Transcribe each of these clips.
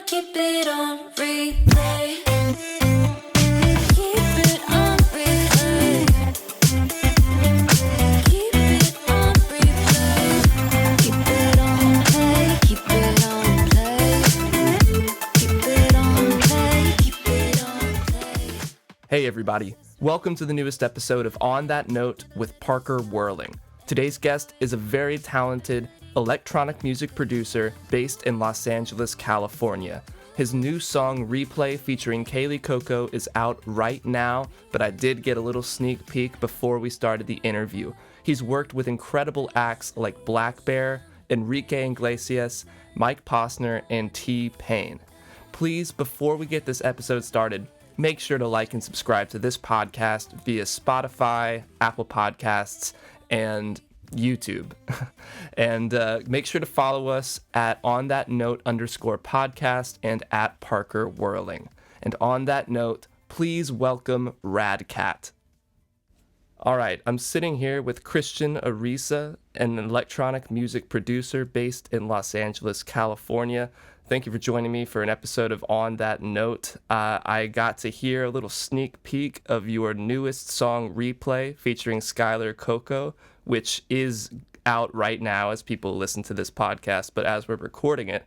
keep it on replay. Keep it on replay. Keep it on replay. Keep it on play. Keep it on play. Keep it on play. Keep it on play. Hey everybody, welcome to the newest episode of On That Note with Parker Whirling. Today's guest is a very talented electronic music producer based in Los Angeles, California. His new song Replay featuring Skyler Cocco is out right now, but I did get a little sneak peek before we started the interview. He's worked with incredible acts like Blackbear, Enrique Iglesias, Mike Posner, and T-Pain. Please, before we get this episode started, make sure to like and subscribe to this podcast via Spotify, Apple Podcasts, and YouTube. And make sure to follow us at onthatnote_podcast and at Parker Whirling. And on that note, please welcome Rad Cat. All right, I'm sitting here with Christian Arisa, an electronic music producer based in Los Angeles, California. Thank you for joining me for an episode of On That Note. I got to hear a little sneak peek of your newest song, Replay, featuring Skyler Cocco, which is out right now as people listen to this podcast. But as we're recording it,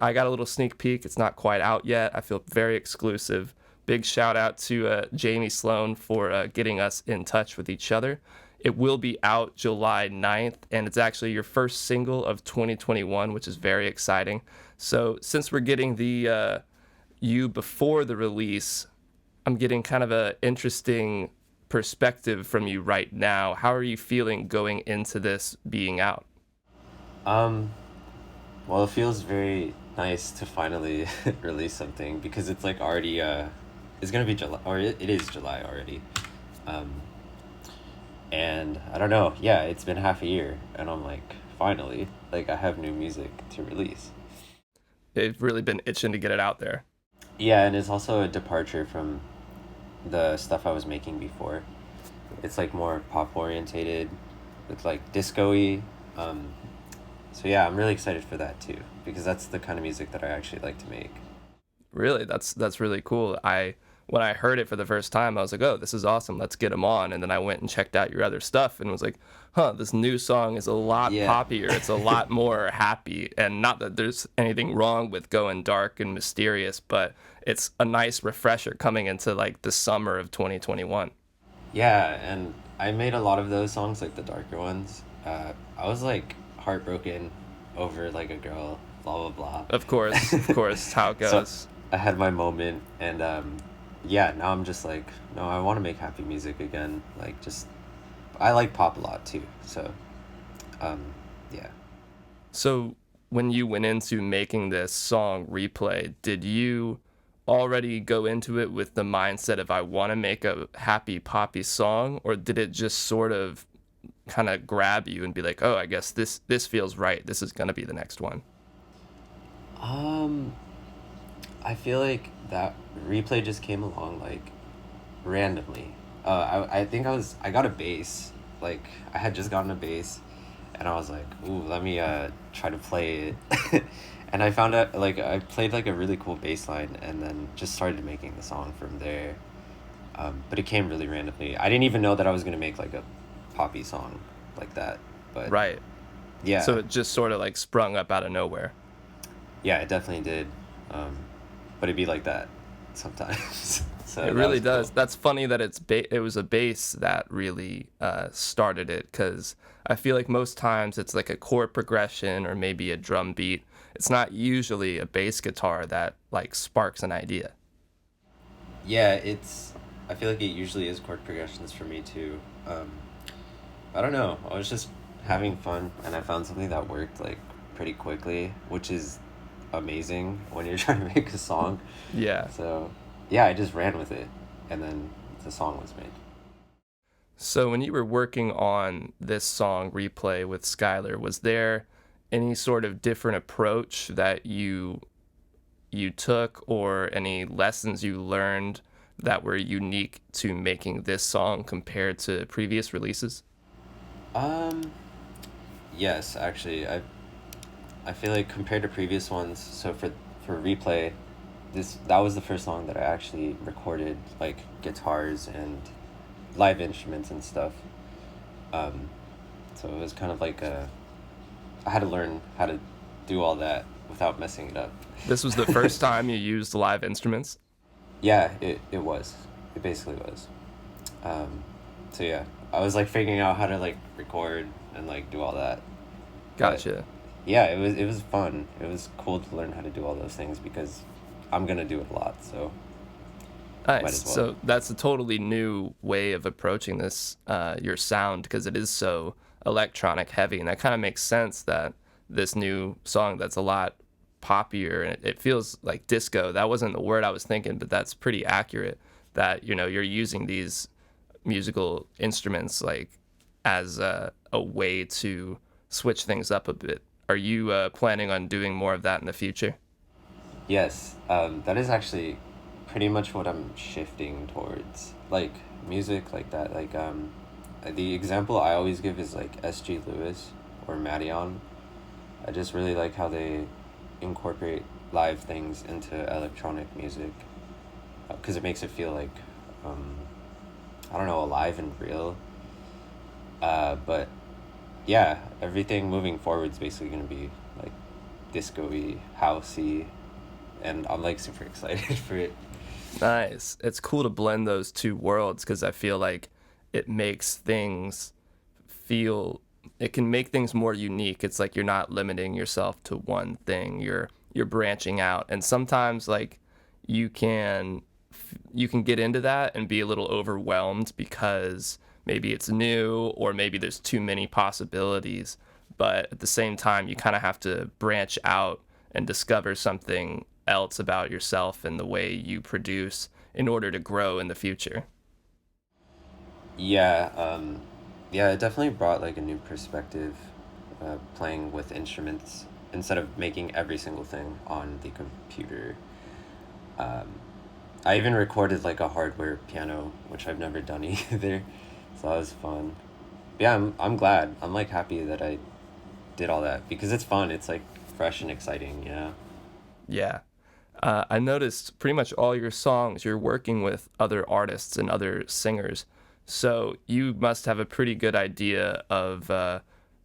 I got a little sneak peek. It's not quite out yet. I feel very exclusive. Big shout out to Jamie Sloan for getting us in touch with each other. It will be out July 9th, and it's actually your first single of 2021, which is very exciting. So since we're getting the you before the release, I'm getting kind of an interesting perspective from you right now. How are you feeling going into this being out? Well, it feels very nice to finally release something because it's like already, it's gonna be July, or it is July already. And I don't know, yeah, it's been half a year, and I'm like, finally, like I have new music to release. They've really been itching to get it out there. Yeah, and it's also a departure from the stuff I was making before. It's like more pop orientated with like disco-y. So yeah, I'm really excited for that too, because that's the kind of music that I actually like to make. Really, that's really cool. When I heard it for the first time, I was like, oh, this is awesome. Let's get him on. And then I went and checked out your other stuff and was like, this new song is a lot poppier. It's a lot more happy. And not that there's anything wrong with going dark and mysterious, but it's a nice refresher coming into like the summer of 2021. Yeah, and I made a lot of those songs, like the darker ones. I was like heartbroken over like a girl, blah, blah, blah. Of course, how it goes. So I had my moment, and yeah, now I'm just like, no, I want to make happy music again. Like, just, I like pop a lot too. So, yeah. So when you went into making this song Replay, did you already go into it with the mindset of I want to make a happy poppy song, or did it just sort of kind of grab you and be like, oh, I guess this feels right. This is going to be the next one? I feel like that Replay just came along like randomly. I think I got a bass. Like I had just gotten a bass, and I was like, ooh, let me try to play it. And I found out like I played like a really cool bass line, and then just started making the song from there. But it came really randomly. I didn't even know that I was gonna make like a poppy song like that. But right. Yeah. So it just sort of like sprung up out of nowhere. Yeah, it definitely did. But it'd be like that sometimes. So it really does. Cool. That's funny that it was a bass that really started it, because I feel like most times it's like a chord progression or maybe a drum beat. It's not usually a bass guitar that like sparks an idea. Yeah, I feel like it usually is chord progressions for me too. I don't know. I was just having fun, and I found something that worked like pretty quickly, which is amazing when you're trying to make a song. Yeah. So yeah, I just ran with it, and then the song was made. So when you were working on this song Replay with Skyler, was there any sort of different approach that you took, or any lessons you learned that were unique to making this song compared to previous releases? Yes, actually, I feel like compared to previous ones, so for replay, that was the first song that I actually recorded like guitars and live instruments and stuff. Um, so it was kind of like I had to learn how to do all that without messing it up. This was the first time you used live instruments? Yeah, it was. It basically was. Um, so yeah, I was like figuring out how to like record and like do all that. But Gotcha. yeah, it was fun. It was cool to learn how to do all those things because I'm gonna do it a lot, so might Nice. as well. So that's a totally new way of approaching this, your sound, because it is so electronic heavy, and that kind of makes sense that this new song that's a lot poppier and it feels like disco. That wasn't the word I was thinking, but that's pretty accurate. That you're using these musical instruments like as a way to switch things up a bit. Are you planning on doing more of that in the future? Yes, that is actually pretty much what I'm shifting towards. Like music like that. Like the example I always give is like S.G. Lewis or Madeon. I just really like how they incorporate live things into electronic music because it makes it feel like um, I don't know, alive and real. But yeah, everything moving forward is basically gonna be like disco-y, housey, and I'm like super excited for it. Nice. It's cool to blend those two worlds because I feel like it makes things feel it can make things more unique. It's like you're not limiting yourself to one thing. You're branching out. And sometimes like you can you can get into that and be a little overwhelmed because maybe it's new or maybe there's too many possibilities. But at the same time, you kind of have to branch out and discover something else about yourself and the way you produce in order to grow in the future. Yeah, yeah, it definitely brought like a new perspective, playing with instruments instead of making every single thing on the computer. Um, I even recorded like a hardware piano, which I've never done either, so that was fun. Yeah, I'm glad. I'm like happy that I did all that because it's fun. It's like fresh and exciting, you know? Yeah. I noticed pretty much all your songs, you're working with other artists and other singers. So you must have a pretty good idea of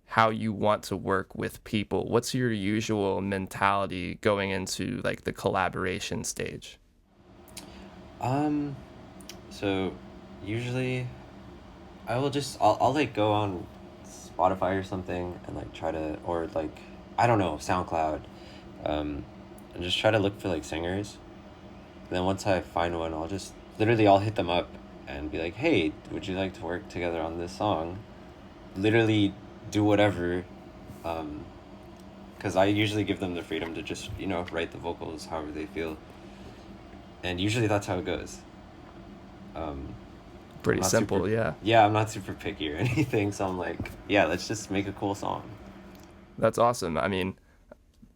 how you want to work with people. What's your usual mentality going into like the collaboration stage? Um, so usually I'll like go on Spotify or something and like try to or like I don't know, SoundCloud, um, and just try to look for like singers. Then once I find one, I'll hit them up and be like, "Hey, would you like to work together on this song?" Literally do whatever, um, because I usually give them the freedom to just write the vocals however they feel, and usually that's how it goes. Um, I'm Pretty not super, simple, yeah. yeah, I'm not super picky or anything, so I'm like, yeah, let's just make a cool song. That's awesome. I mean,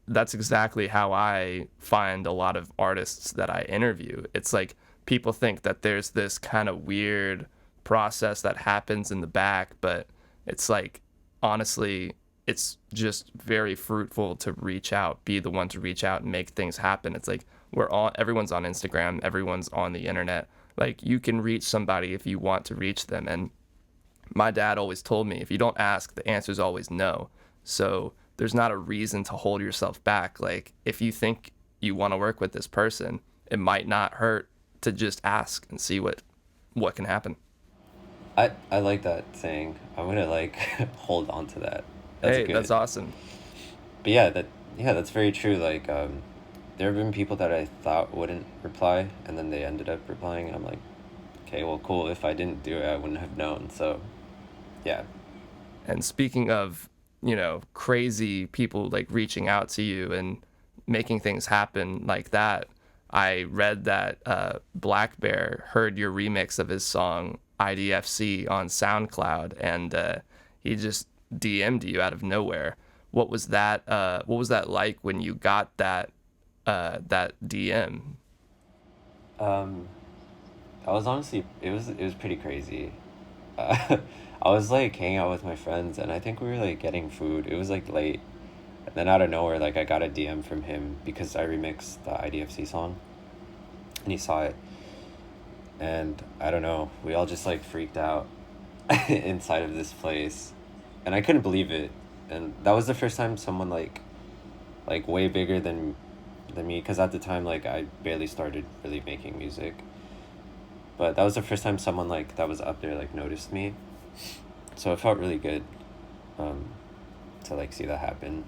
that's exactly how I find a lot of artists that I interview. It's like people think that there's this kind of weird process that happens in the back, but it's like honestly, it's just very fruitful to reach out, be the one to reach out and make things happen. It's like everyone's on Instagram, everyone's on the internet. Like you can reach somebody if you want to reach them. And my dad always told me if you don't ask, the answer's always no. So there's not a reason to hold yourself back. Like if you think you want to work with this person, it might not hurt to just ask and see what can happen. I like that saying. I'm gonna like hold on to that. That's Hey, that's good. awesome. But yeah, that's very true. Like there have been people that I thought wouldn't reply, and then they ended up replying, and I'm like, okay, well, cool. If I didn't do it, I wouldn't have known. So yeah. And speaking of, crazy people like reaching out to you and making things happen like that, I read that Blackbear heard your remix of his song IDFC on SoundCloud, and he just DM'd you out of nowhere. What was that? What was that like when you got that DM? Um, I was honestly, it was pretty crazy. Uh, I was like hanging out with my friends, and I think we were like getting food. It was like late, And then out of nowhere, like I got a DM from him because I remixed the IDFC song, and he saw it, and I don't know, we all just like freaked out inside of this place, and I couldn't believe it. And that was the first time someone like way bigger than me, because at the time like I barely started really making music, but that was the first time someone like that was up there like noticed me, so it felt really good um to like see that happen.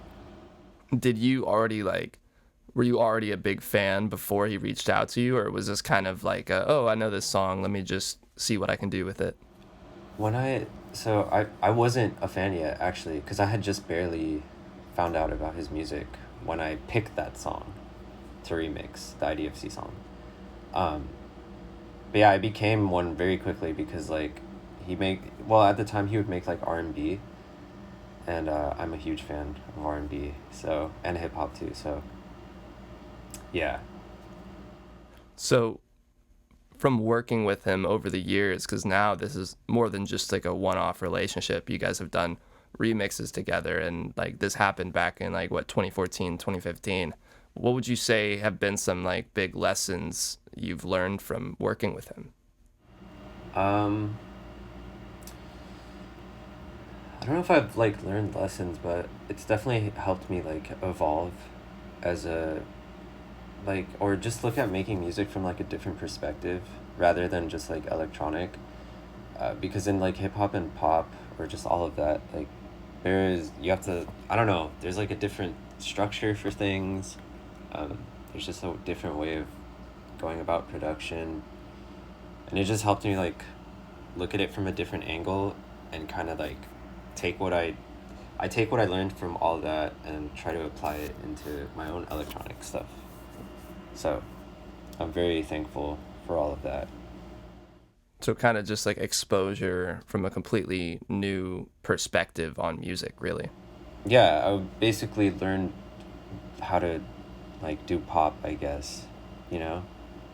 Did you already like, were you already a big fan before he reached out to you, or was this kind of like, oh, I know this song, let me just see what I can do with it? When I so I wasn't a fan yet actually, because I had just barely found out about his music when I picked that song to remix the IDFC song. Um, but yeah, I became one very quickly because like he make well at the time he would make like R&B, and I'm a huge fan of R&B, so and hip hop too. So yeah, So from working with him over the years, because now this is more than just like a one-off relationship, you guys have done remixes together, and like this happened back in like what, 2014, 2015. What would you say have been some like big lessons you've learned from working with him? um, I don't know if I've like learned lessons, but it's definitely helped me like evolve as a like or just look at making music from like a different perspective rather than just like electronic, because in like hip hop and pop or just all of that, like there is you have to I don't know, there's like a different structure for things. There's just a different way of going about production, and it just helped me like look at it from a different angle and kind of like take what I take what I learned from all that and try to apply it into my own electronic stuff. So I'm very thankful for all of that. So kind of just like exposure from a completely new perspective on music, really. Yeah, I basically learned how to like do pop, I guess, you know,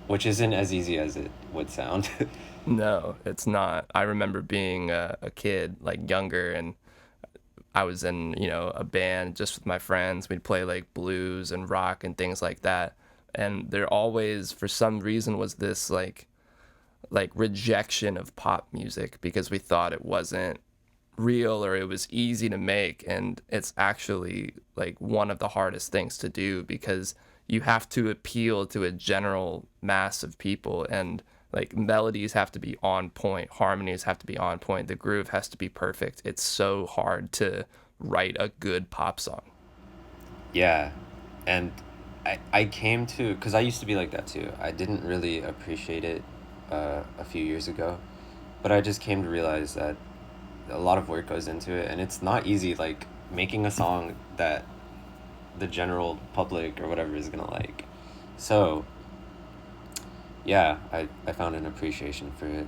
which isn't as easy as it would sound. No, it's not. I remember being a kid, like younger, and I was in, a band just with my friends. We'd play like blues and rock and things like that. And there always, for some reason, was this like rejection of pop music because we thought it wasn't real or it was easy to make. And it's actually like one of the hardest things to do because you have to appeal to a general mass of people, and like melodies have to be on point, harmonies have to be on point, the groove has to be perfect. It's so hard to write a good pop song. Yeah, and I came to, because I used to be like that too. I didn't really appreciate it a few years ago, but I just came to realize that a lot of work goes into it, and it's not easy like making a song that the general public or whatever is gonna like. So yeah, I found an appreciation for it.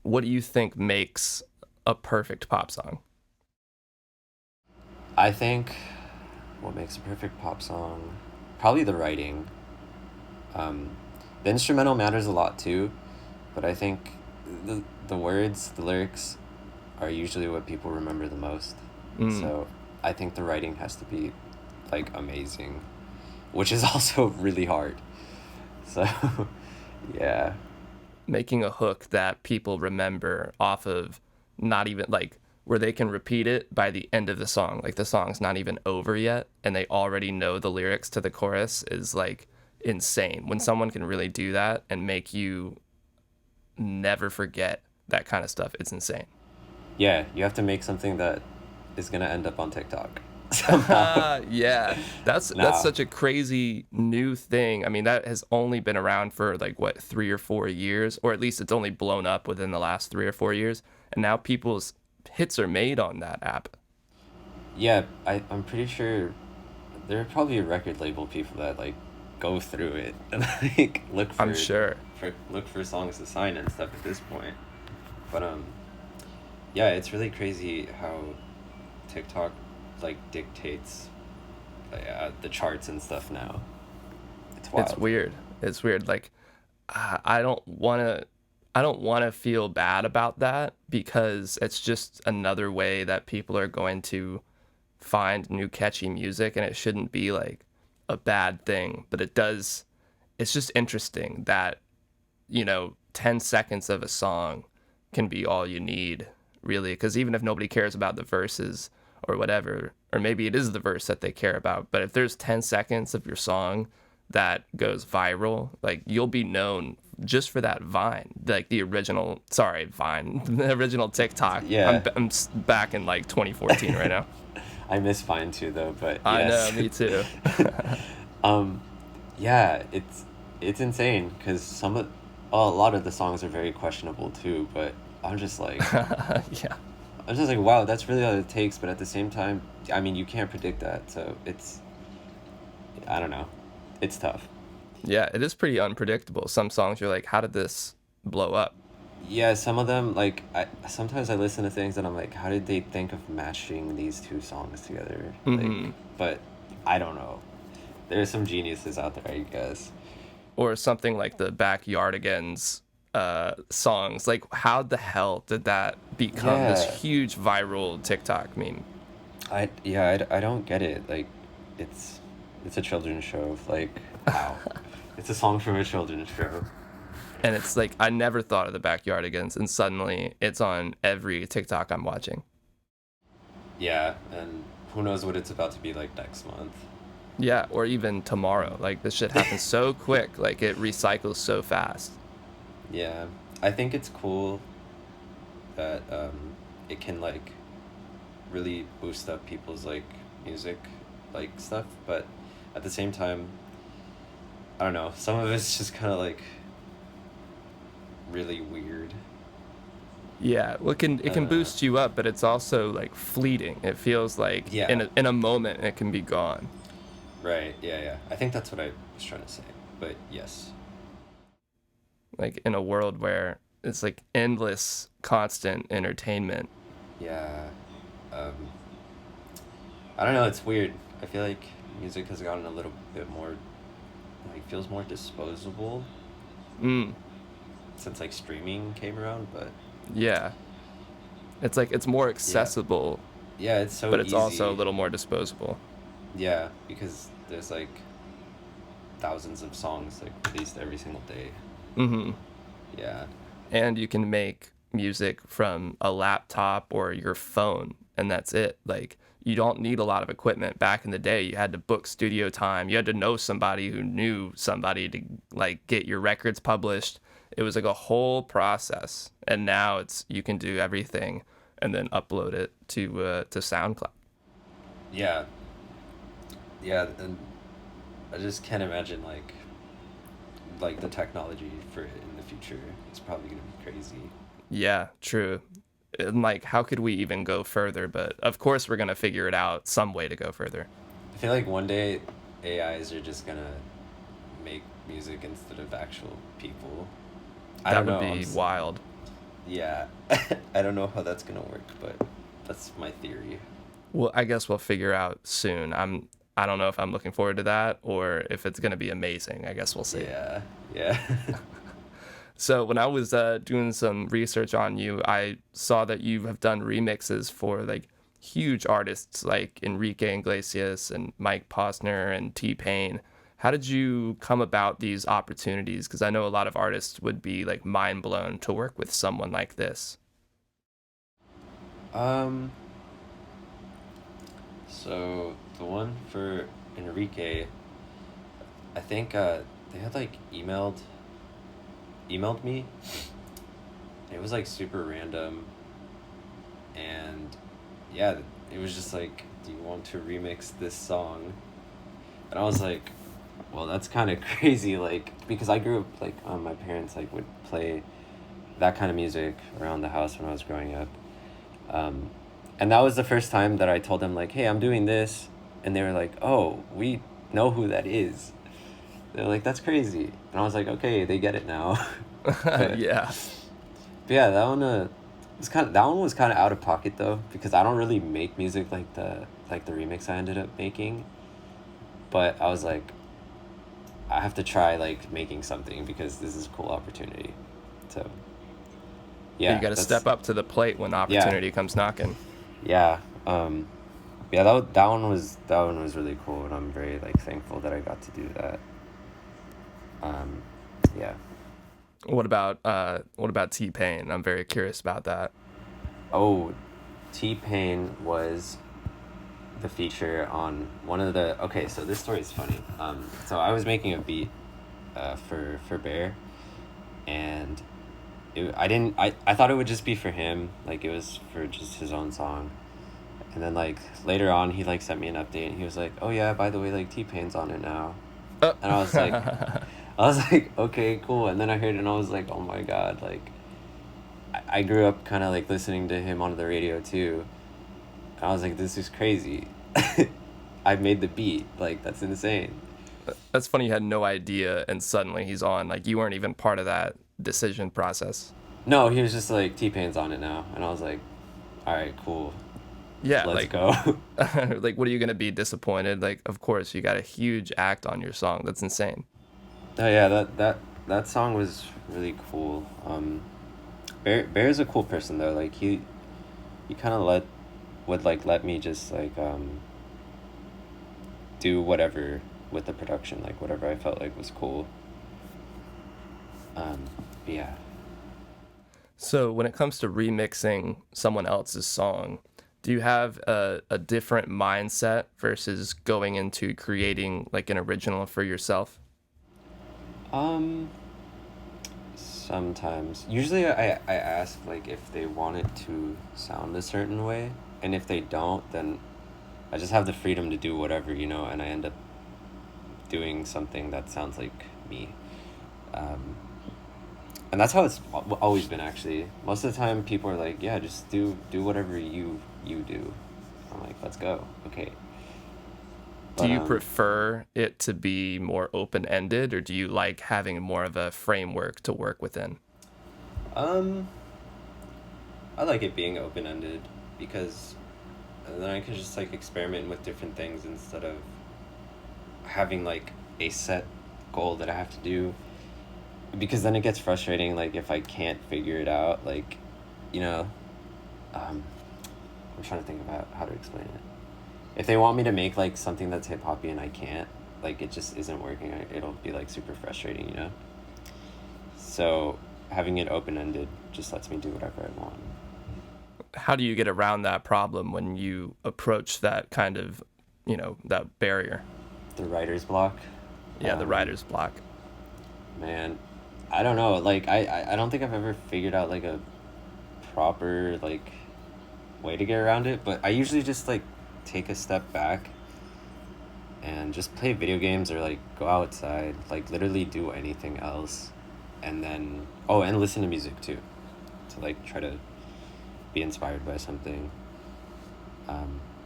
What do you think makes a perfect pop song? I think what makes a perfect pop song, probably the writing. Um, the instrumental matters a lot too, but I think the words, the lyrics, are usually what people remember the most. Mm. So I think the writing has to be like amazing, which is also really hard. So yeah, Making a hook that people remember off of, not even like where they can repeat it by the end of the song. Like the song's not even over yet and they already know the lyrics to the chorus is like insane. When someone can really do that and make you never forget that kind of stuff, it's insane. yeah, you have to make something that is gonna end up on TikTok somehow. Yeah, that's Now, such a crazy new thing. I mean, that has only been around for like what, 3 or 4 years, or at least it's only blown up within the last 3 or 4 years. And now people's hits are made on that app. yeah, I'm pretty sure there are probably record label people that like go through it and like I'm sure. look for songs to sign and stuff at this point. But yeah, it's really crazy how TikTok like dictates the charts and stuff now. It's It's wild. weird. It's weird. Like I don't want to I don't want to feel bad about that because it's just another way that people are going to find new catchy music, and it shouldn't be like a bad thing, but it's just interesting that, 10 seconds of a song can be all you need, really, because even if nobody cares about the verses or whatever, or maybe it is the verse that they care about, but if there's 10 seconds of your song that goes viral, like, you'll be known just for that Vine, like the original TikTok. Yeah. I'm back in like 2014 right now. I miss Vine too, though, but I yes. know, me too. Yeah, it's insane because a lot of the songs are very questionable too, but I'm just like, Yeah. I'm just like, wow, that's really all it takes. But at the same time, I mean, you can't predict that, so I don't know, it's tough. Yeah, it is pretty unpredictable. Some songs you're like, how did this blow up? Yeah, some of them, like, sometimes I listen to things and I'm like, how did they think of mashing these two songs together? Like, but I don't know. There's some geniuses out there, I guess. Or something like the Backyardigans songs. Like, how the hell did that become this Yeah. huge viral TikTok meme? I don't get it. Like, it's a children's show. Like, how? It's a song from a children's show. And it's like, I never thought of the Backyardigans, and suddenly it's on every TikTok I'm watching. Yeah, and who knows what it's about to be like next month. Yeah, or even tomorrow. Like, this shit happens so quick. Like, it recycles so fast. Yeah, I think it's cool that it can like really boost up people's like music like stuff, but at the same time, I don't know, some of it's just kind of like really weird. Yeah, well, it can boost you up, but it's also like fleeting. It feels like Yeah. in a moment it can be gone. Right, yeah. I think that's what I was trying to say, but yes. Like, in a world where it's like endless, constant entertainment. Yeah. I don't know, it's weird. I feel like music has gotten a little bit more, like, feels more disposable since like streaming came around, but Yeah, it's like it's more accessible, yeah, it's so but it's easy. also a little more disposable. Yeah, because there's like thousands of songs like released every single day. Mm-hmm. Yeah. And you can make music from a laptop or your phone, and that's it. Like, you don't need a lot of equipment. Back in the day, you had to book studio time. You had to know somebody who knew somebody to like get your records published. It was like a whole process. And now you can do everything and then upload it to SoundCloud. Yeah. Yeah, and I just can't imagine like the technology for it in the future. It's probably gonna be crazy. Yeah, true. And like, how could we even go further? But of course, we're gonna figure it out some way to go further. I feel like one day AIs are just gonna make music instead of actual people. I That don't would know. be wild. Yeah. I don't know how that's gonna work, but that's my theory. Well, I guess we'll figure out soon. I don't know if I'm looking forward to that or if it's gonna be amazing. I guess we'll see. Yeah. So when I was doing some research on you, I saw that you have done remixes for like huge artists like Enrique Iglesias and Mike Posner and T-Pain. How did you come about these opportunities? Because I know a lot of artists would be like mind blown to work with someone like this. So the one for Enrique, I think they had like emailed me. It was like super random, and yeah, it was just like, do you want to remix this song? And I was like, well, that's kind of crazy, like, because I grew up like my parents like would play that kind of music around the house when I was growing up. And that was the first time that I told them like, hey, I'm doing this, and they were like, oh, we know who that is. They're like, that's crazy. And I was like, okay, they get it now. Yeah. But yeah, that one was kind of out of pocket though, because I don't really make music like the remix I ended up making. But I was like, I have to try like making something because this is a cool opportunity. So yeah, You got to step up to the plate when opportunity comes knocking. Yeah. Yeah, that one was really cool, and I'm very like thankful that I got to do that. Um, yeah. What about T-Pain? I'm very curious about that. Oh, T-Pain was the feature on one of the. Okay, so this story is funny. So I was making a beat, for Bear, and I thought it would just be for him, like it was for just his own song. And then like later on he like sent me an update and he was like, "Oh yeah, by the way, like T-Pain's on it now." And I was like, "Okay, cool." And then I heard it and I was like, "Oh my god, like I grew up kind of like listening to him on the radio too." And I was like, "This is crazy." I made the beat. Like that's insane. That's funny. You had no idea, and suddenly he's on. Like you weren't even part of that decision process. No, he was just like T-Pain's on it now. And I was like, "All right, cool. Yeah, Let's like go." like what are you gonna be disappointed? Like of course you got a huge act on your song. That's insane. Oh yeah, that song was really cool. Bear's a cool person though. Like he kind of let me just like do whatever with the production, like whatever I felt like was cool. Um, but yeah. So when it comes to remixing someone else's song, do you have a different mindset versus going into creating like an original for yourself? Um, Sometimes. Usually I ask like if they want it to sound a certain way, and if they don't, then I just have the freedom to do whatever, and I end up doing something that sounds like me. Um, and that's how it's always been actually. Most of the time people are like, "Yeah, just do whatever you do." I'm like, "Let's go." Okay. Do But you prefer it to be more open-ended, or do you like having more of a framework to work within? um I like it being open-ended because then I can just like experiment with different things instead of having like a set goal that I have to do, because then it gets frustrating like if I can't figure it out, like you know um I'm trying to think about how to explain it. If they want me to make like something that's hip hoppy and I can't, like it just isn't working, it'll be like super frustrating. So having it open-ended just lets me do whatever I want. How do you get around that problem when you approach that kind of, that barrier? The writer's block. Yeah, the um writer's block. Man, I don't know, like I don't think I've ever figured out like a proper like way to get around it, but I usually just like take a step back and just play video games or like go outside, like literally do anything else, and then and listen to music too, to like try to be inspired by something.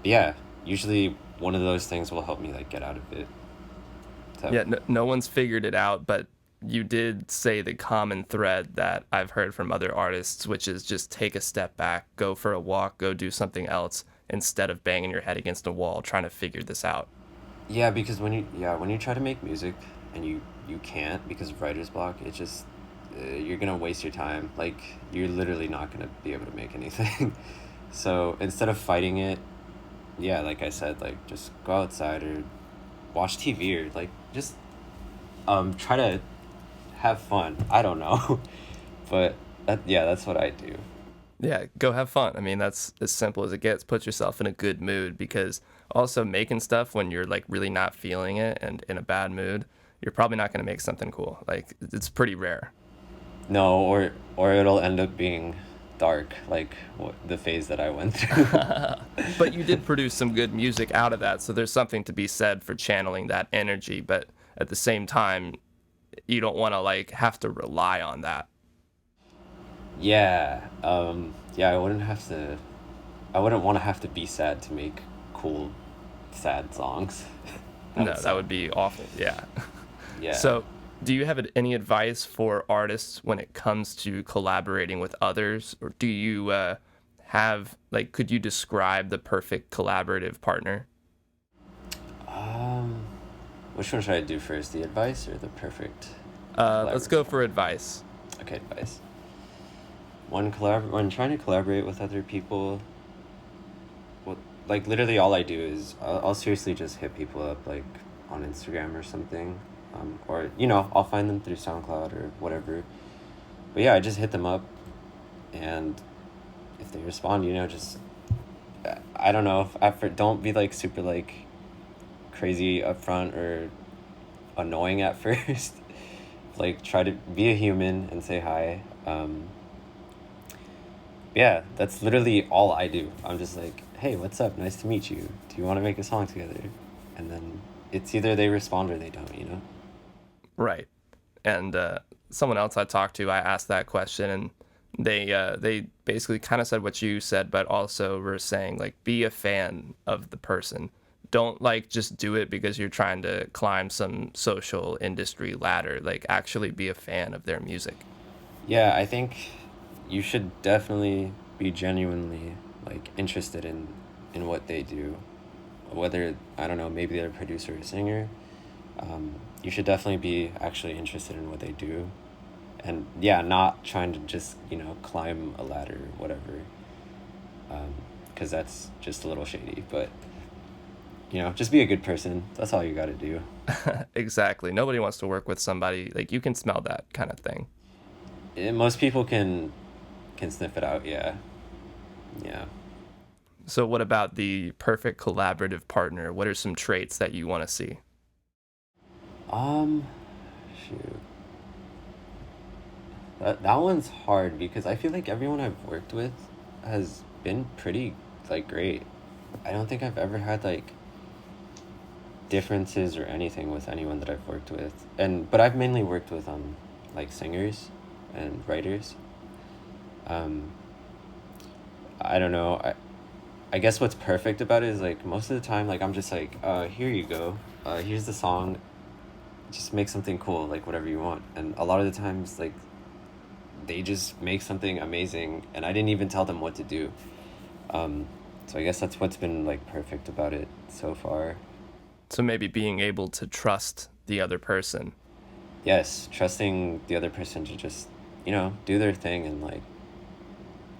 But yeah, usually one of those things will help me like get out of it. So Yeah, no one's figured it out, but you did say the common thread that I've heard from other artists, which is just take a step back, go for a walk, go do something else instead of banging your head against a wall trying to figure this out. yeah, because when you try to make music and you can't because of writer's block, it just you're gonna waste your time. Like you're literally not gonna be able to make anything. So instead of fighting it, yeah, like I said, like just go outside or watch TV or like just try to have fun. I don't know, but that's what I do. Yeah, go have fun. I mean, that's as simple as it gets. Put yourself in a good mood because also making stuff when you're like really not feeling it and in a bad mood, you're probably not going to make something cool. Like it's pretty rare. No, or it'll end up being dark, like the phase that I went through. But you did produce some good music out of that, so there's something to be said for channeling that energy, but at the same time, you don't want to like have to rely on that. Yeah, yeah, I wouldn't want to have to be sad to make cool, sad songs. That No, would that suck. would be awful. Yeah. Yeah. So, do you have any advice for artists when it comes to collaborating with others, or do you have like could you describe the perfect collaborative partner? Um, which one should I do first, the advice or the perfect Let's go collaborative? for advice. Okay, advice. When trying to collaborate with other people, well, like literally all I do is I'll seriously just hit people up like on Instagram or something, or you know I'll find them through SoundCloud or whatever. But yeah, I just hit them up, and if they respond, you know, just I don't know if after don't be like super like crazy upfront or annoying at first. Like try to be a human and say hi. Yeah, that's literally all I do. I'm just like, hey, what's up? Nice to meet you. Do you want to make a song together? And then it's either they respond or they don't, you know? Right. And someone else I talked to, I asked that question, and they basically kind of said what you said, but also were saying like, be a fan of the person. Don't like just do it because you're trying to climb some social industry ladder. Like actually be a fan of their music. Yeah, I think you should definitely be genuinely like interested in what they do. Whether, I don't know, maybe they're a producer or a singer. You should definitely be actually interested in what they do. And yeah, not trying to just, you know, climb a ladder or whatever. Because that's just a little shady. But, you know, just be a good person. That's all you got to do. Exactly. Nobody wants to work with somebody like you can smell that kind of thing. Most people can sniff it out, yeah. Yeah. So what about the perfect collaborative partner? What are some traits that you want to see? Um, Shoot. That one's hard because I feel like everyone I've worked with has been pretty like great. I don't think I've ever had like differences or anything with anyone that I've worked with. But I've mainly worked with like singers and writers. Um I don't know. I guess what's perfect about it is like most of the time like I'm just like, here you go. Here's the song. Just make something cool, like whatever you want. And a lot of the times like they just make something amazing and I didn't even tell them what to do. So I guess that's what's been like perfect about it so far. So maybe being able to trust the other person. Yes, trusting the other person to just, you know, do their thing and like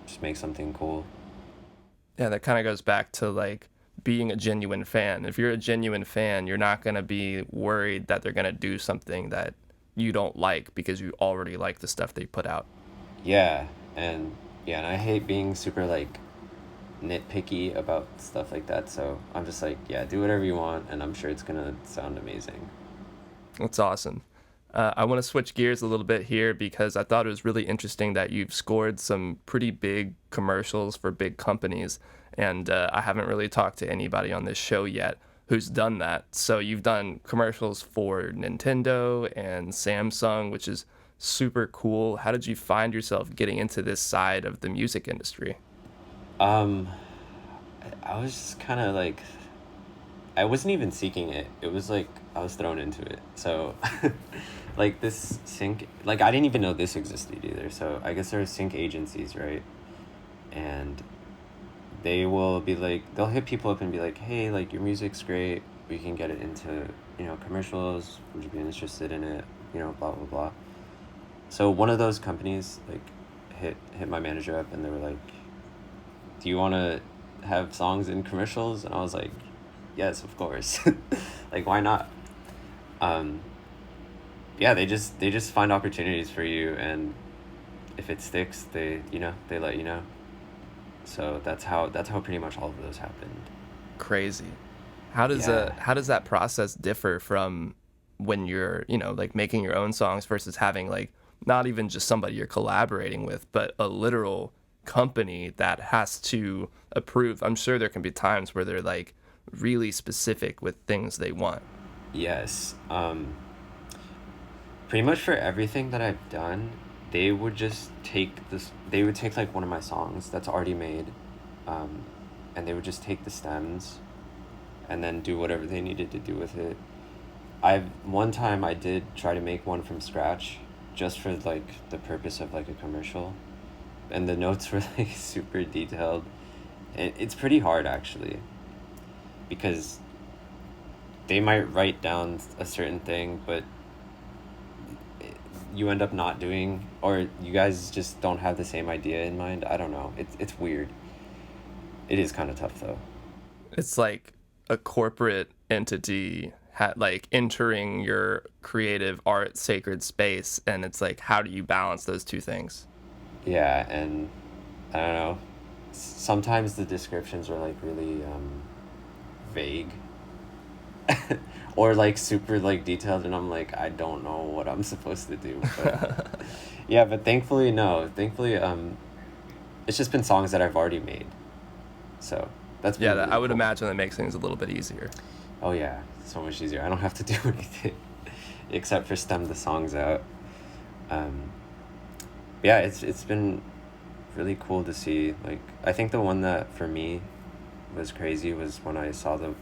just make something cool. Yeah, that kind of goes back to like being a genuine fan. If you're a genuine fan, you're not going to be worried that they're going to do something that you don't like because you already like the stuff they put out. Yeah, and and I hate being super like nitpicky about stuff like that. So I'm just like, yeah, do whatever you want, and I'm sure it's gonna sound amazing. That's awesome. I want to switch gears a little bit here because I thought it was really interesting that you've scored some pretty big commercials for big companies. And I haven't really talked to anybody on this show yet who's done that. So you've done commercials for Nintendo and Samsung, which is super cool. How did you find yourself getting into this side of the music industry? Um, I was just kind of like, I wasn't even seeking it. It was like I was thrown into it. So, like this sync, like I didn't even know this existed either. So I guess there are sync agencies, right? And they will be like, they'll hit people up and be like, hey, like your music's great. We can get it into, you know, commercials. Would you be interested in it? You know, blah blah blah. So one of those companies like hit my manager up and they were like, do you want to have songs in commercials? And I was like, yes, of course. Like, why not? Um, yeah, they just find opportunities for you, and if it sticks, they let you know. So that's how pretty much all of those happened. Crazy. How does Yeah. how does that process differ from when you're, like making your own songs versus having like not even just somebody you're collaborating with, but a literal company that has to approve? I'm sure there can be times where they're like really specific with things they want. Yes. Pretty much for everything that I've done, they would just take this. They would take like one of my songs that's already made, um, and they would just take the stems, and then do whatever they needed to do with it. One time I did try to make one from scratch, just for like the purpose of like a commercial, and the notes were like super detailed. It's pretty hard actually, because they might write down a certain thing, but you end up not doing, or you guys just don't have the same idea in mind. I don't know. It's weird. It is kind of tough though. It's like a corporate entity like entering your creative art sacred space, and it's like, how do you balance those two things? Yeah, and I don't know. Sometimes the descriptions are like really vague or like super like detailed, and I'm like, I don't know what I'm supposed to do. But yeah, but thankfully, no. Thankfully, it's just been songs that I've already made. So that's Yeah, been really I would cool. imagine that makes things a little bit easier. Oh yeah, so much easier. I don't have to do anything except for stem the songs out. Um, yeah, it's been really cool to see. Like, I think the one that for me was crazy was when I saw the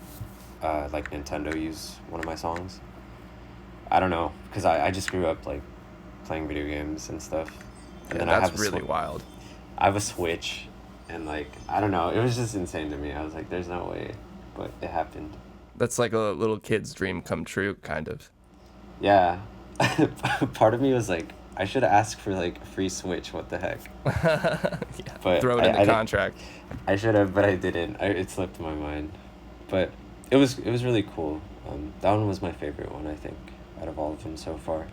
like Nintendo use one of my songs. I don't know, because I just grew up like playing video games and stuff, and Yeah, then I that's have really wild. I have a Switch, and like I don't know, it was just insane to me. I was like, there's no way, but it happened. That's like a little kid's dream come true, kind of. Yeah, part of me was like, I should ask for like a free Switch. What the heck? Yeah, But throw it in the contract. I should have, but I didn't. It slipped my mind. But it was really cool. That one was my favorite one, I think, out of all of them so far.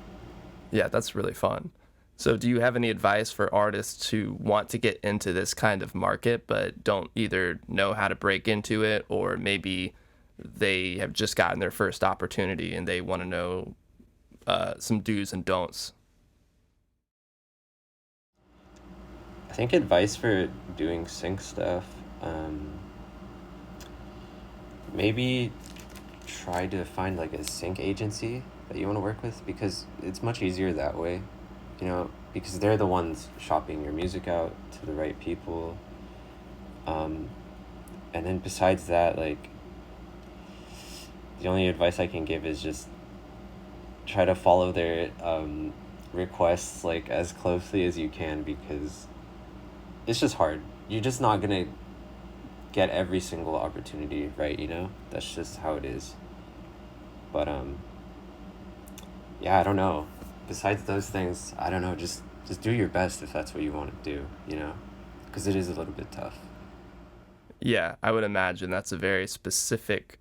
Yeah, that's really fun. So, do you have any advice for artists who want to get into this kind of market but don't either know how to break into it, or maybe they have just gotten their first opportunity and they want to know some do's and don'ts? I think advice for doing sync stuff, maybe try to find like a sync agency that you want to work with, because it's much easier that way, because they're the ones shopping your music out to the right people. Um, and then besides that, like, the only advice I can give is just try to follow their requests like as closely as you can, because it's just hard. You're just not gonna get every single opportunity right, That's just how it is. But yeah, I don't know. Besides those things, I don't know, just do your best if that's what you want to do, Because it is a little bit tough. Yeah, I would imagine that's a very specific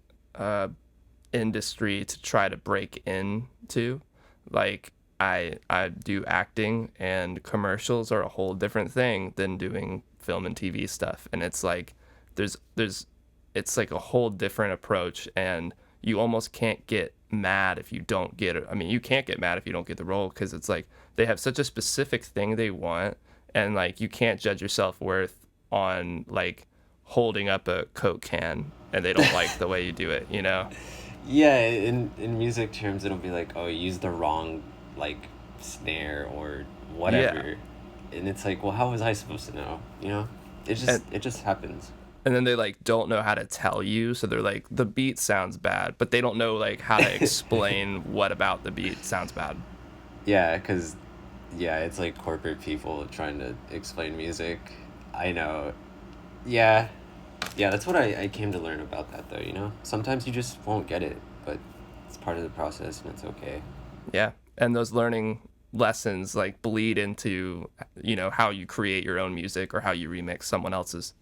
industry to try to break into. Like, I do acting, and commercials are a whole different thing than doing film and TV stuff. And it's like there's it's like a whole different approach, and you almost can't get mad if you don't get it. I mean, you can't get mad if you don't get the role, because it's like they have such a specific thing they want, and like you can't judge your self-worth on like holding up a Coke can and they don't like the way you do it, you know? Yeah, in music terms, it'll be like, oh, you used the wrong like snare or Yeah. whatever, and it's like, well, how was I supposed to know? And It just happens. and then they like don't know how to tell you, so they're like, the beat sounds bad, but they don't know like how to explain what about the beat sounds bad. Yeah, because yeah, it's like corporate people trying to explain music. I know. Yeah, yeah, that's what I came to learn about that though. Sometimes you just won't get it, but it's part of the process and it's okay. Yeah. And those learning lessons like bleed into, how you create your own music or how you remix someone else's.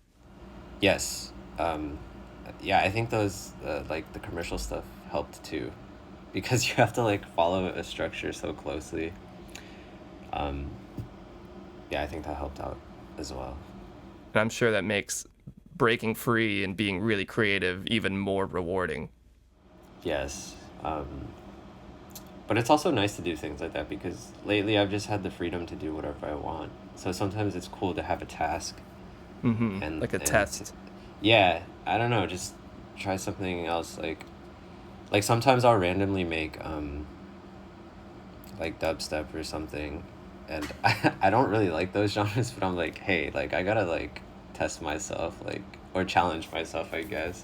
Yes. Yeah, I think those like the commercial stuff helped too, because you have to like follow a structure so closely. Um, yeah, I think that helped out as well. And I'm sure that makes breaking free and being really creative even more rewarding. Yes. But it's also nice to do things like that, because lately I've just had the freedom to do whatever I want. So sometimes it's cool to have a task and Like a and test. yeah, I don't know, just try something else. Like sometimes I'll randomly make like dubstep or something, and I don't really like those genres, but I'm like, hey, like I gotta like test myself, like, or challenge myself, I guess.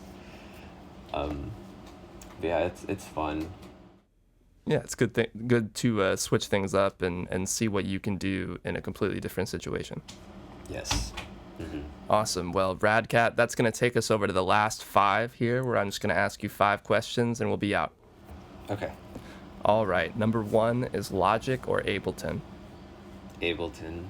Um, but yeah, it's fun. Yeah, it's good to switch things up and see what you can do in a completely different situation. Yes. Hmm. Awesome. Well, Rad Cat, that's going to take us over to the last 5 here, where I'm just going to ask you 5 questions and we'll be out. Okay. All right. Number 1 is Logic or Ableton? Ableton.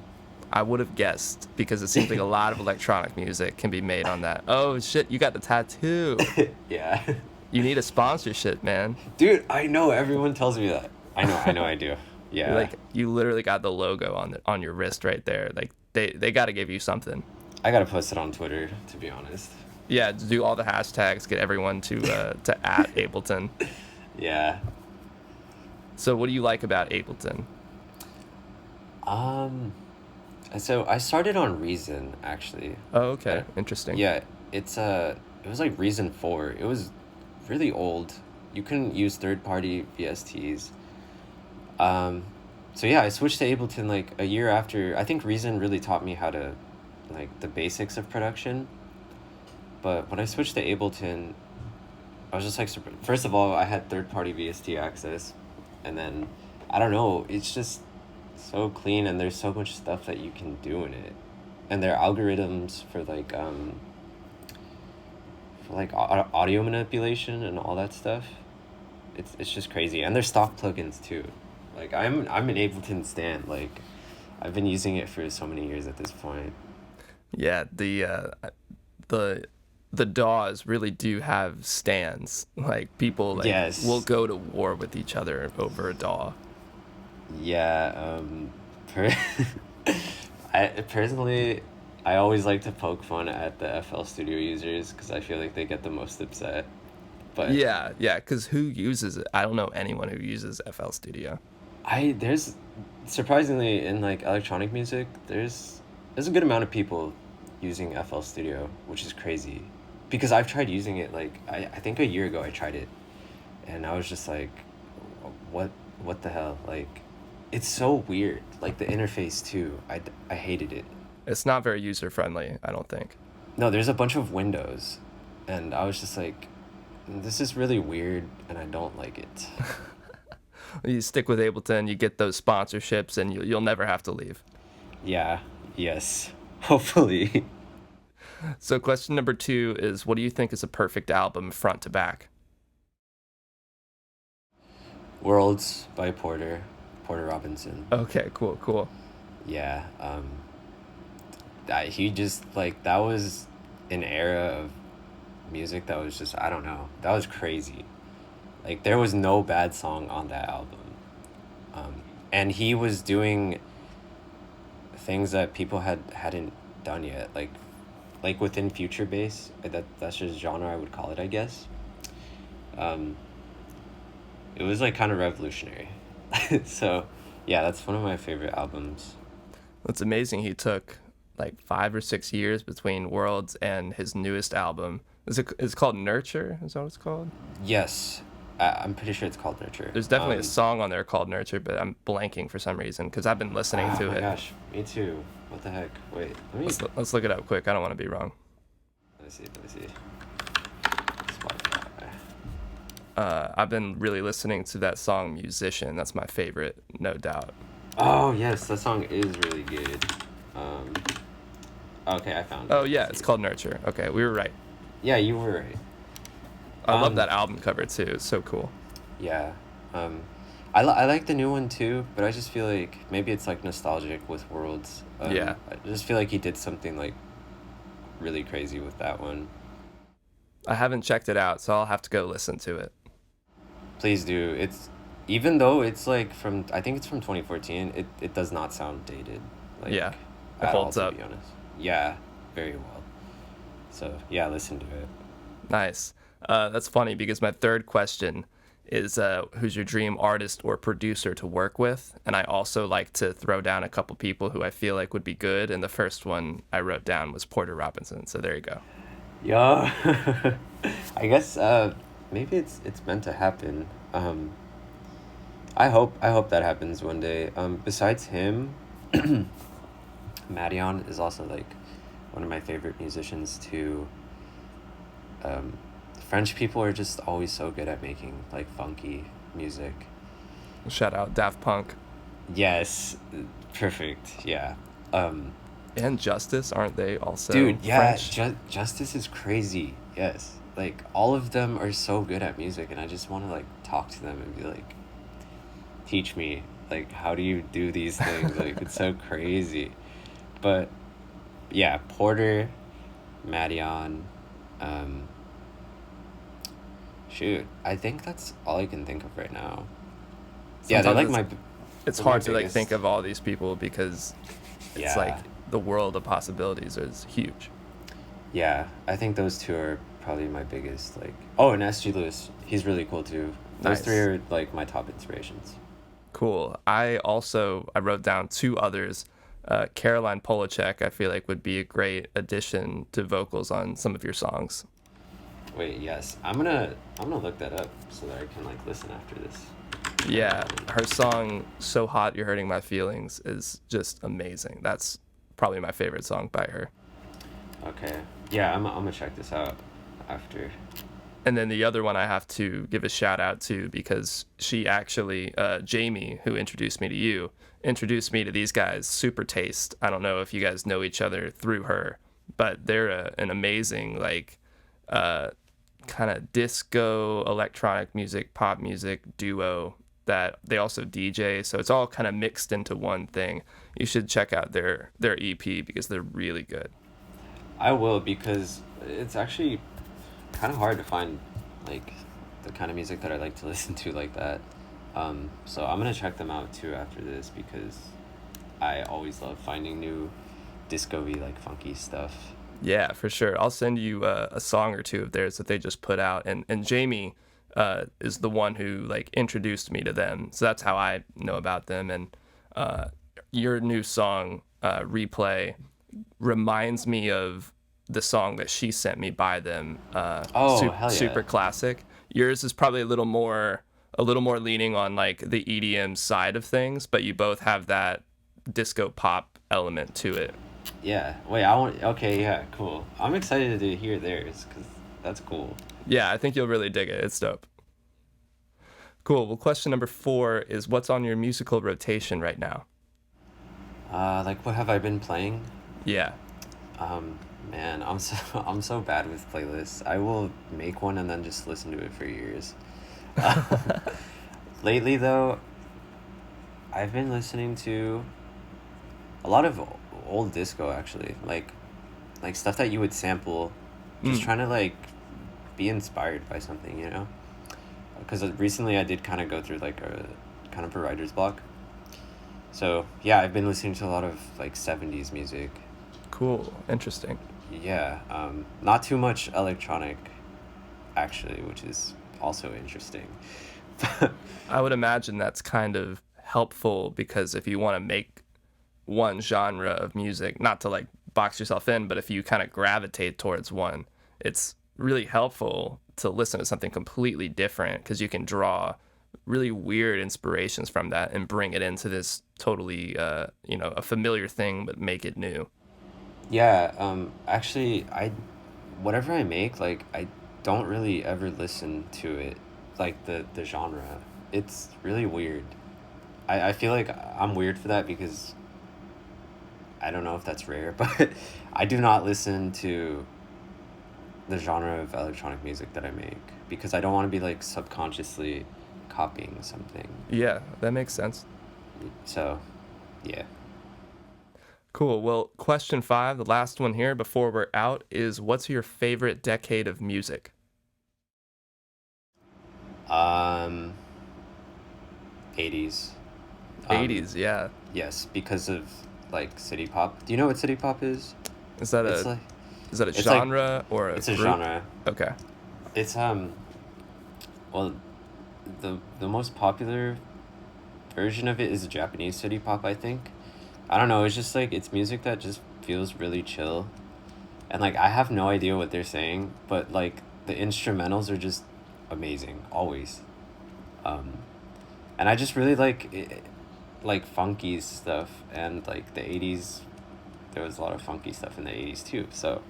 I would have guessed because it seems like a lot of electronic music can be made on that. Oh shit, you got the tattoo. Yeah. You need a sponsorship, man. Dude, I know everyone tells me that. I know I do. Yeah. Like you literally got the logo on your wrist right there. Like they got to give you something. I gotta post it on Twitter, to be honest. Yeah, do all the hashtags, get everyone to at Ableton. Yeah. So what do you like about Ableton? So I started on Reason, actually. Oh, okay, interesting. Yeah, it was like Reason 4. It was really old. You couldn't use third-party VSTs. So yeah, I switched to Ableton like a year after. I think Reason really taught me how to, like, the basics of production. But when I switched to Ableton, I was just like, first of all, I had third-party VST access, and then, I don't know, it's just so clean, and there's so much stuff that you can do in it, and their algorithms for audio manipulation and all that stuff, it's just crazy, and their stock plugins too. Like I'm an Ableton stan. Like I've been using it for so many years at this point. Yeah, the DAWs really do have stands. Like people like Yes. will go to war with each other over a DAW. Yeah, I personally, I always like to poke fun at the FL Studio users because I feel like they get the most upset. But Yeah, because who uses it? I don't know anyone who uses FL Studio. there's surprisingly in like electronic music, there's a good amount of people using FL Studio, which is crazy, because I've tried using it. Like I think a year ago I tried it, and I was just like, what the hell? Like, it's so weird. Like the interface too. I hated it. It's not very user friendly, I don't think. No, there's a bunch of windows, and I was just like, this is really weird, and I don't like it. You stick with Ableton, you get those sponsorships, and you'll never have to leave. Yeah. Yes. Hopefully. So question number 2 is, what do you think is a perfect album front to back? Worlds by Porter Robinson. Okay, cool. Yeah. He just, like, that was an era of music that was just, I don't know, that was crazy. Like there was no bad song on that album. And he was doing things that people hadn't done yet, like within future bass. That's just genre I would call it, I guess. It was like kind of revolutionary. So yeah, that's one of my favorite albums. It's amazing he took like 5 or 6 years between Worlds and his newest album. It's called Nurture? Is that what it's called? Yes, I'm pretty sure it's called Nurture. There's definitely a song on there called Nurture, but I'm blanking for some reason because I've been listening to it. Oh my gosh, me too. What the heck? Wait, Let's look it up quick. I don't want to be wrong. Let me see. Spotify. I've been really listening to that song Musician. That's my favorite, no doubt. Oh yes, that song is really good. Okay, I found it. Oh yeah, it's called Nurture. Okay, we were right. Yeah, you were right. I love that album cover too. It's so cool. Yeah. I like the new one too, but I just feel like maybe it's like nostalgic with Worlds. Yeah. I just feel like he did something like really crazy with that one. I haven't checked it out, so I'll have to go listen to it. Please do. It's, even though it's like I think it's from 2014, it does not sound dated. Like, Yeah, it at all, holds to up. be honest. Yeah, very well. So yeah, listen to it. Nice. That's funny because my third question is who's your dream artist or producer to work with? And I also like to throw down a couple people who I feel like would be good. And the first one I wrote down was Porter Robinson. So there you go. Yeah. I guess maybe it's meant to happen. I hope that happens one day. Besides him, Madion is also like one of my favorite musicians too. French people are just always so good at making like funky music. Shout out Daft Punk. Yes, perfect. Yeah. And Justice, aren't they also Dude, yeah, French? Justice is crazy. Yes, like all of them are so good at music, and I just want to like talk to them and be like, teach me, like, how do you do these things? Like, it's so crazy. But yeah, Porter, Madion, um, shoot, I think that's all I can think of right now. Yeah, they're Sometimes like it's they're my hard to like think biggest. of all these people because it's like Yeah, the world of possibilities is huge. yeah, I think those two are probably my biggest. Like, oh, and SG Lewis, he's really cool too. Those three Nice. are like my top inspirations. Cool. I wrote down two others. Caroline Polachek, I feel like would be a great addition to vocals on some of your songs. Wait, yes, I'm gonna look that up so that I can like listen after this. Yeah, her song "So Hot You're Hurting My Feelings" is just amazing. That's probably my favorite song by her. Okay, yeah, I'm gonna check this out after. And then the other one I have to give a shout out to because she actually, Jamie, who introduced me to you, introduced me to these guys, Super Taste. I don't know if you guys know each other through her, but they're an amazing, like, uh, kind of disco, electronic music, pop music duo that they also DJ. So it's all kind of mixed into one thing. You should check out their EP because they're really good. I will because it's actually kind of hard to find like the kind of music that I like to listen to like that. So I'm gonna check them out too after this because I always love finding new disco-y like funky stuff. Yeah, for sure. I'll send you a song or two of theirs that they just put out, and Jamie is the one who like introduced me to them, so that's how I know about them. And uh, your new song, "Replay," reminds me of the song that she sent me by them, Oh, hell yeah. super classic. Yours is probably a little more leaning on like the EDM side of things, but you both have that disco pop element to it. Yeah. Wait, I want. Okay, yeah, cool. I'm excited to hear theirs because that's cool. Yeah, I think you'll really dig it. It's dope. Cool. Well, question number 4 is what's on your musical rotation right now? Like what have I been playing? Yeah. Um, Man, I'm so I'm so bad with playlists. I will make one and then just listen to it for years. Lately though, I've been listening to a lot of old disco actually, like stuff that you would sample, just Mm. trying to like be inspired by something, you know? Because recently I did kind of go through like a kind of a writer's block. So yeah, I've been listening to a lot of like 70s music. Cool. Interesting. Yeah, not too much electronic actually, which is also interesting. I would imagine that's kind of helpful because if you want to make one genre of music, not to like box yourself in, but if you kind of gravitate towards one, it's really helpful to listen to something completely different because you can draw really weird inspirations from that and bring it into this totally, a familiar thing, but make it new. Yeah, actually, whatever I make, like, I don't really ever listen to it, like, the genre. It's really weird. I feel like I'm weird for that because I don't know if that's rare, but I do not listen to the genre of electronic music that I make because I don't want to be, like, subconsciously copying something. Yeah, that makes sense. So, yeah. Cool. Well, question 5, the last one here before we're out, is what's your favorite decade of music? Um, 80s. Um, 80s, yeah. Yes, because of like city pop. Do you know what city pop is? Is that It's a like is that a it's like genre or a it's a group? genre. Okay. It's well, the most popular version of it is Japanese city pop, I think. I don't know, it's just like it's music that just feels really chill. And like I have no idea what they're saying, but like the instrumentals are just amazing always. Um and I just really like it, like funky stuff and like the 80s there was a lot of funky stuff in the 80s too, so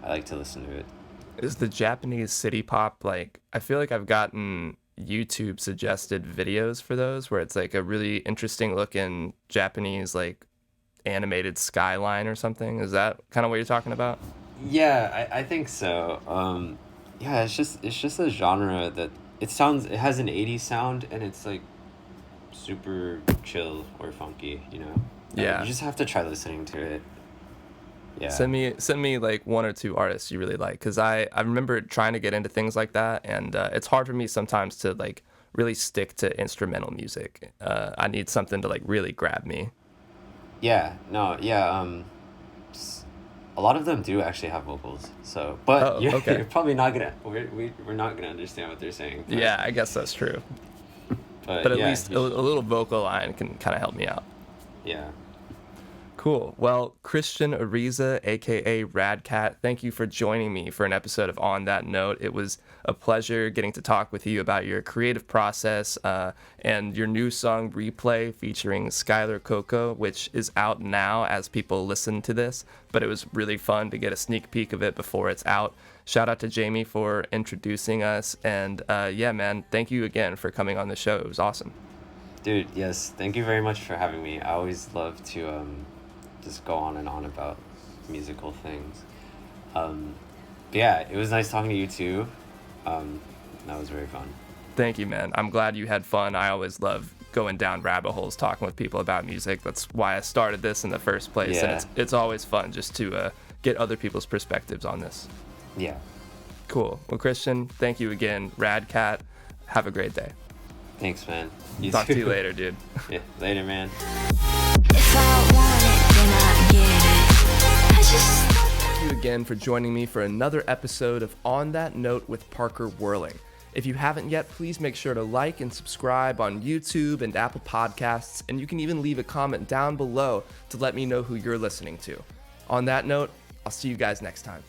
I like to listen to it. Is the Japanese city pop like I feel like I've gotten YouTube suggested videos for those where it's like a really interesting looking Japanese like animated skyline or something. Is that kind of what you're talking about? Yeah, I think so. Yeah, it's just a genre that it has an 80s sound and it's like super chill or funky, you know. Yeah. You just have to try listening to it. Yeah. Send me like one or two artists you really like, because I remember trying to get into things like that, and it's hard for me sometimes to like really stick to instrumental music. I need something to like really grab me. Yeah. No. Yeah. A lot of them do actually have vocals. So, but Oh, okay. you're probably not gonna. We're not gonna understand what they're saying. But, Yeah, I guess that's true. But at yeah, least a little vocal line can kind of help me out. Yeah. Cool. Well, Christian Ariza, aka Rad Cat, thank you for joining me for an episode of On That Note. It was a pleasure getting to talk with you about your creative process and your new song Replay featuring Skyler Cocco, which is out now as people listen to this. But it was really fun to get a sneak peek of it before it's out. Shout out to Jamie for introducing us. And yeah, man, thank you again for coming on the show. It was awesome. Dude, yes. Thank you very much for having me. I always love to just go on and on about musical things. But yeah, it was nice talking to you too. That was very fun. Thank you, man. I'm glad you had fun. I always love going down rabbit holes talking with people about music. That's why I started this in the first place. Yeah. And it's always fun just to get other people's perspectives on this. Yeah. Cool. Well, Christian, thank you again. Rad Cat, have a great day. Thanks, man. Talk to you too. later, dude. Yeah, later, man. If I want it, then I get it. I just Thank you again for joining me for another episode of On That Note with Parker Whirling. If you haven't yet, please make sure to like and subscribe on YouTube and Apple Podcasts, and you can even leave a comment down below to let me know who you're listening to. On that note, I'll see you guys next time.